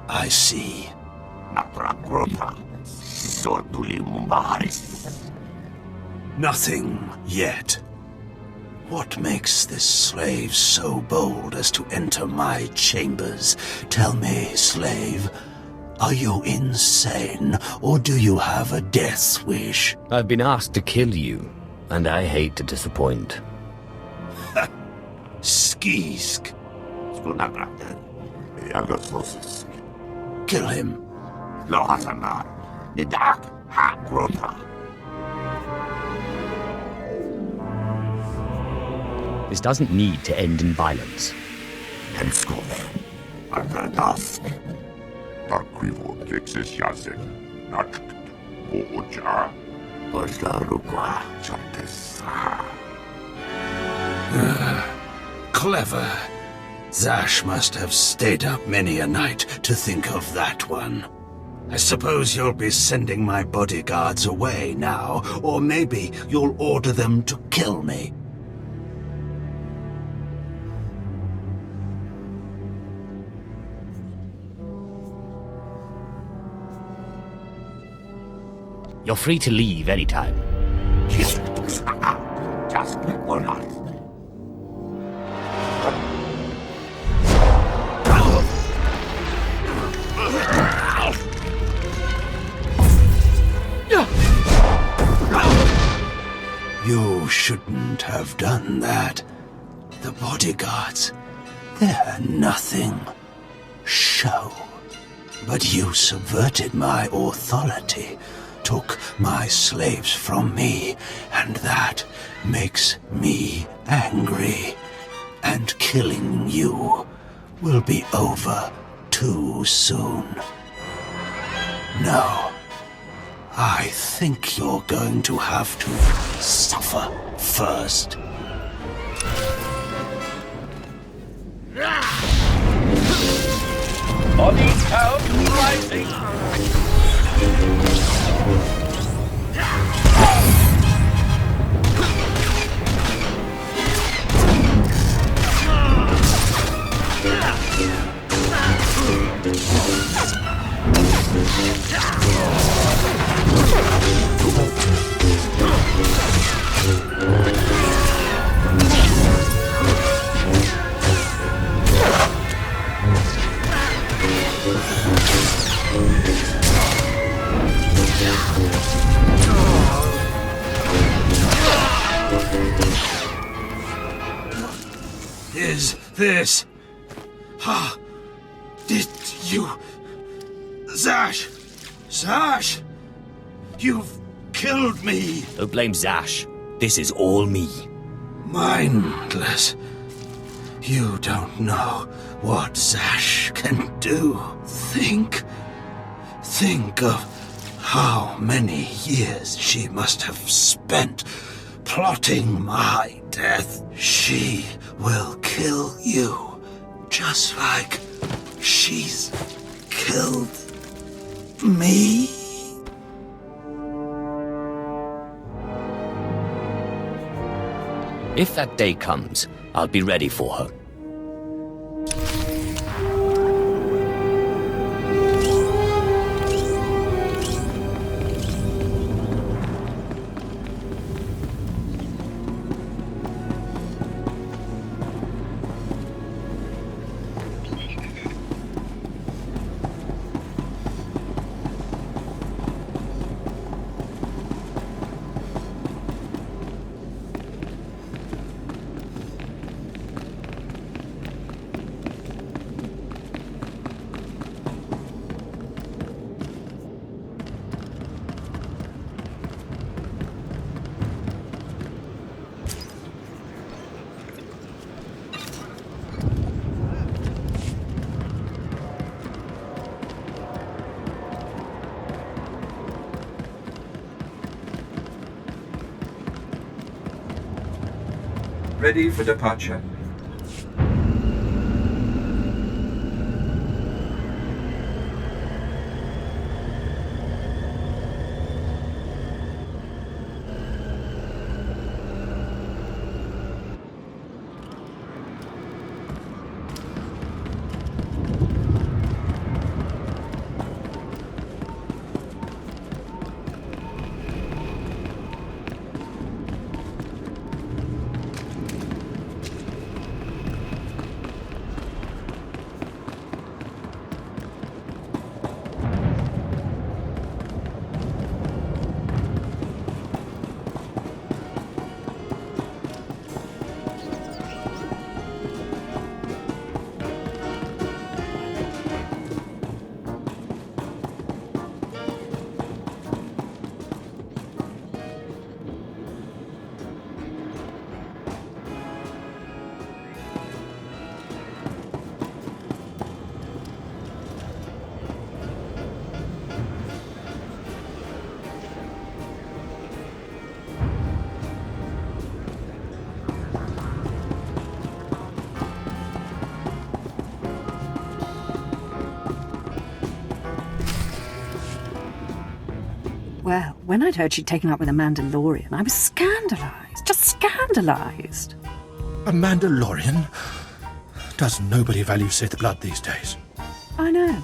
I see. Nothing yet. What makes this slave so bold as to enter my chambers? Tell me, slave, are you insane, or do you have a death wish? I've been asked to kill you, and I hate to disappoint. Skisk. Kill him. This doesn't need to end in violence. Clever. Zash must have stayed up many a night to think of that one. I suppose you'll be sending my bodyguards away now, or maybe you'll order them to kill me. You're free to leave anytime. You shouldn't have done that. The bodyguards, they're nothing. Show. But you subverted my authority, took my slaves from me, and that makes me angry. And killing you will be over too soon. No. I think you're going to have to suffer first. Body count rising. Is this... Did you... Zash! Zash! You've killed me! Don't blame Zash. This is all me. Mindless. You don't know what Zash can do. Think of how many years she must have spent plotting my death. She will kill you, just like she's killed me. If that day comes, I'll be ready for her. Ready for departure. When I'd heard she'd taken up with a Mandalorian, I was scandalised. Just scandalised. A Mandalorian? Does nobody value Sith blood these days? I know.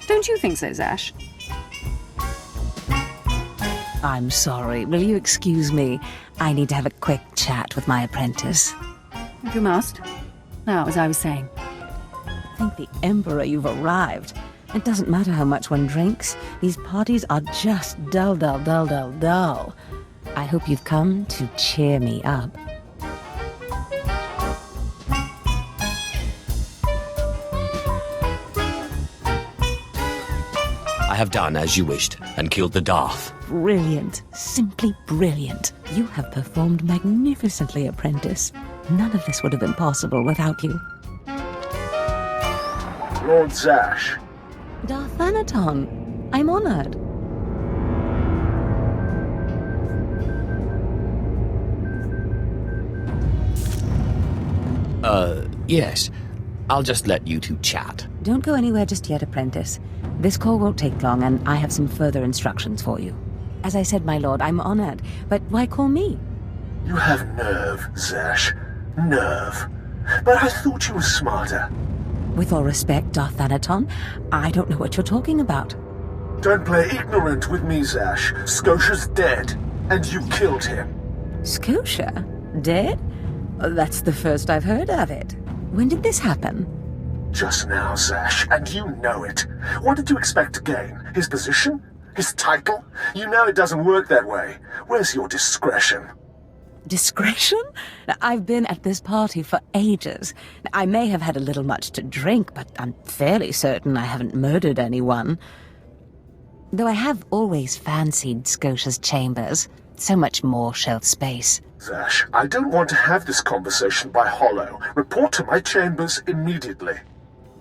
Don't you think so, Zash? I'm sorry. Will you excuse me? I need to have a quick chat with my apprentice. If you must. Now, as I was saying. Thank the Emperor you've arrived. It doesn't matter how much one drinks. These parties are just dull. I hope you've come to cheer me up. I have done as you wished, and killed the Darth. Brilliant. Simply brilliant. You have performed magnificently, apprentice. None of this would have been possible without you. Lord Zash. Darth Thanaton, I'm honored. Yes. I'll just let you two chat. Don't go anywhere just yet, apprentice. This call won't take long, and I have some further instructions for you. As I said, my lord, I'm honored, but why call me? You have nerve, Zash. Nerve. But I thought you were smarter. With all respect, Darth Thanaton, I don't know what you're talking about. Don't play ignorant with me, Zash. Scotia's dead, and you killed him. Scotia? Dead? That's the first I've heard of it. When did this happen? Just now, Zash, and you know it. What did you expect to gain? His position? His title? You know it doesn't work that way. Where's your discretion? Discretion? I've been at this party for ages. I may have had a little much to drink, but I'm fairly certain I haven't murdered anyone. Though I have always fancied Scotia's chambers. So much more shelf space. Zash, I don't want to have this conversation by hollow. Report to my chambers immediately.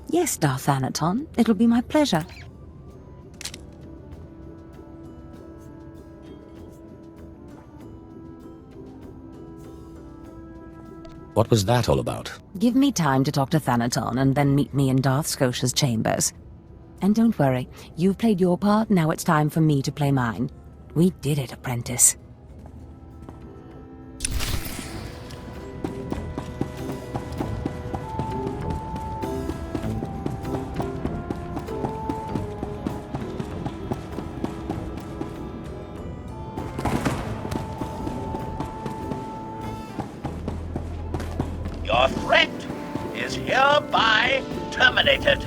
Yes, Darth Thanaton. It'll be my pleasure. What was that all about? Give me time to talk to Thanaton, and then meet me in Darth Scotia's chambers. And don't worry, you've played your part, now it's time for me to play mine. We did it, apprentice. Your threat is hereby terminated.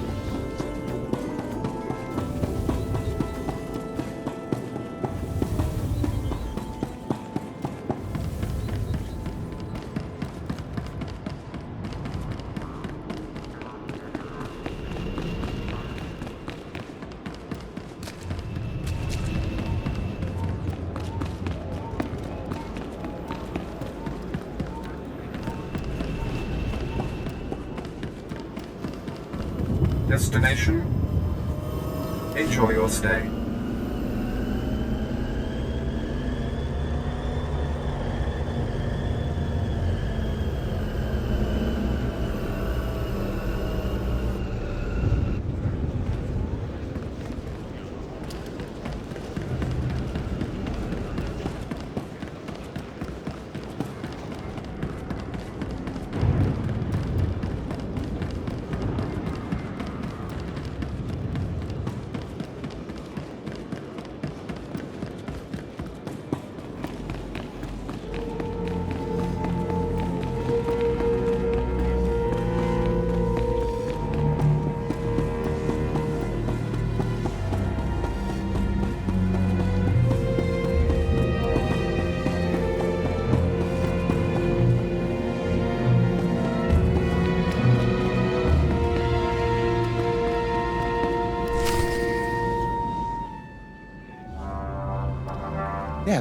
Destination? Enjoy your stay.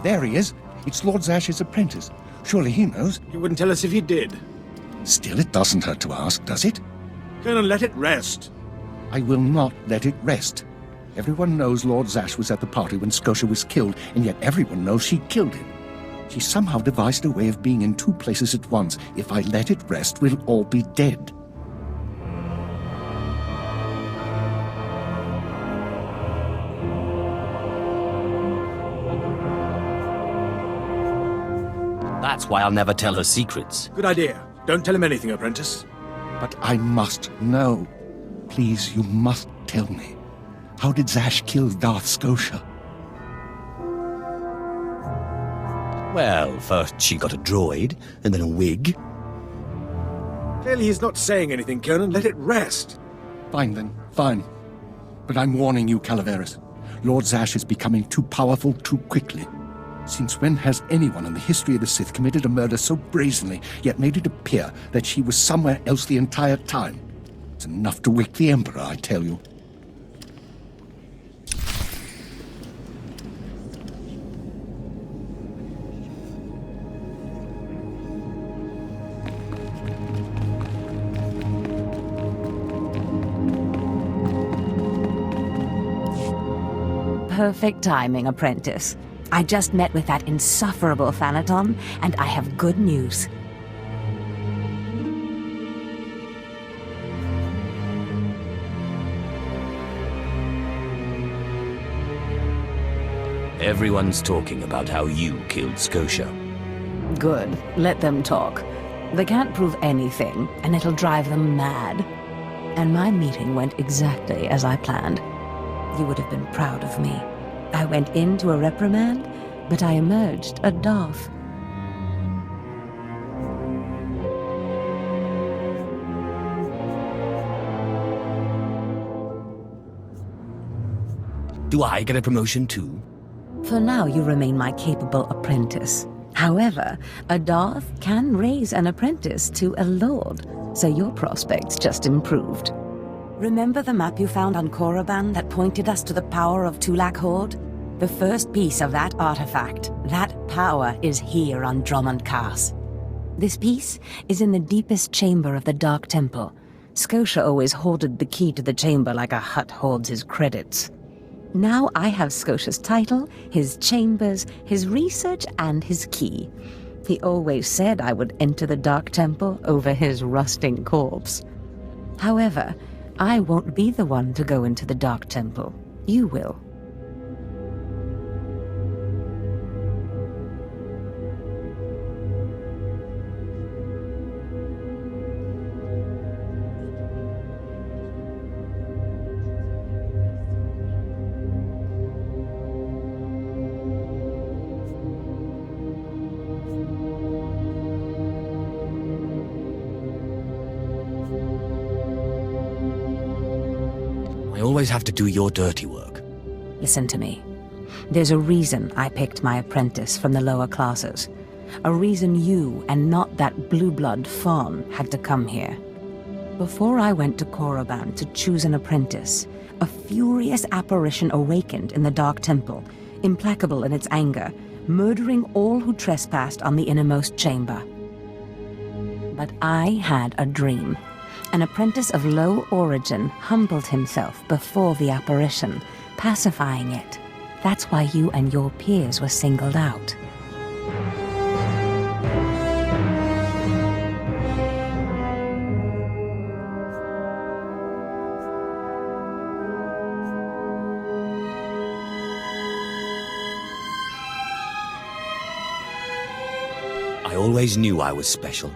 There he is. It's Lord Zash's apprentice. Surely he knows. You wouldn't tell us if he did. Still, it doesn't hurt to ask, does it? Colonel, let it rest. I will not let it rest. Everyone knows Lord Zash was at the party when Scotia was killed, and yet everyone knows she killed him. She somehow devised a way of being in two places at once. If I let it rest, we'll all be dead. That's why I'll never tell her secrets. Good idea. Don't tell him anything, apprentice. But I must know. Please, you must tell me. How did Zash kill Darth Scotia? Well, first she got a droid, and then a wig. Clearly he's not saying anything, Conan. Let it rest. Fine then, fine. But I'm warning you, Calaveras. Lord Zash is becoming too powerful too quickly. Since when has anyone in the history of the Sith committed a murder so brazenly, yet made it appear that she was somewhere else the entire time? It's enough to wake the Emperor, I tell you. Perfect timing, apprentice. I just met with that insufferable Thanaton, and I have good news. Everyone's talking about how you killed Scotia. Good. Let them talk. They can't prove anything, and it'll drive them mad. And my meeting went exactly as I planned. You would have been proud of me. I went into a reprimand, but I emerged a Darth. Do I get a promotion too? For now, you remain my capable apprentice. However, a Darth can raise an apprentice to a lord, so your prospects just improved. Remember the map you found on Korriban that pointed us to the power of Tulak Horde? The first piece of that artifact, that power, is here on Drummond Cast. This piece is in the deepest chamber of the Dark Temple. Scotia always hoarded the key to the chamber like a Hutt hoards his credits. Now I have Scotia's title, his chambers, his research, and his key. He always said I would enter the Dark Temple over his rusting corpse. However, I won't be the one to go into the Dark Temple. You will. I always have to do your dirty work. Listen to me. There's a reason I picked my apprentice from the lower classes. A reason you, and not that blue-blood fawn, had to come here. Before I went to Korriban to choose an apprentice, a furious apparition awakened in the Dark Temple, implacable in its anger, murdering all who trespassed on the innermost chamber. But I had a dream. An apprentice of low origin humbled himself before the apparition, pacifying it. That's why you and your peers were singled out. I always knew I was special.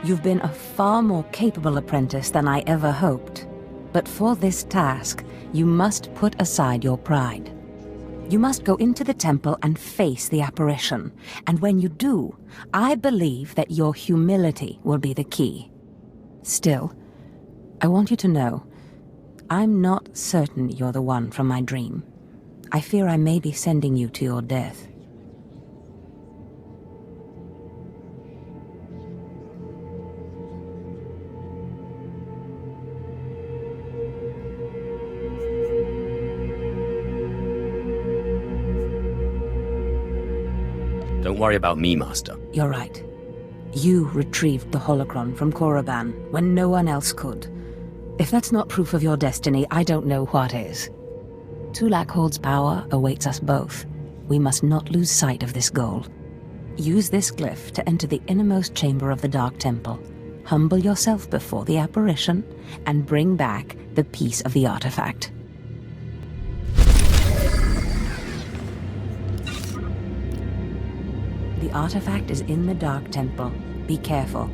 You've been a far more capable apprentice than I ever hoped. But for this task, you must put aside your pride. You must go into the temple and face the apparition. And when you do, I believe that your humility will be the key. Still, I want you to know, I'm not certain you're the one from my dream. I fear I may be sending you to your death. Don't worry about me, Master. You're right. You retrieved the holocron from Korriban when no one else could. If that's not proof of your destiny, I don't know what is. Tulak Horde's power awaits us both. We must not lose sight of this goal. Use this glyph to enter the innermost chamber of the Dark Temple. Humble yourself before the apparition, and bring back the piece of the artifact. The artifact is in the Dark Temple. Be careful.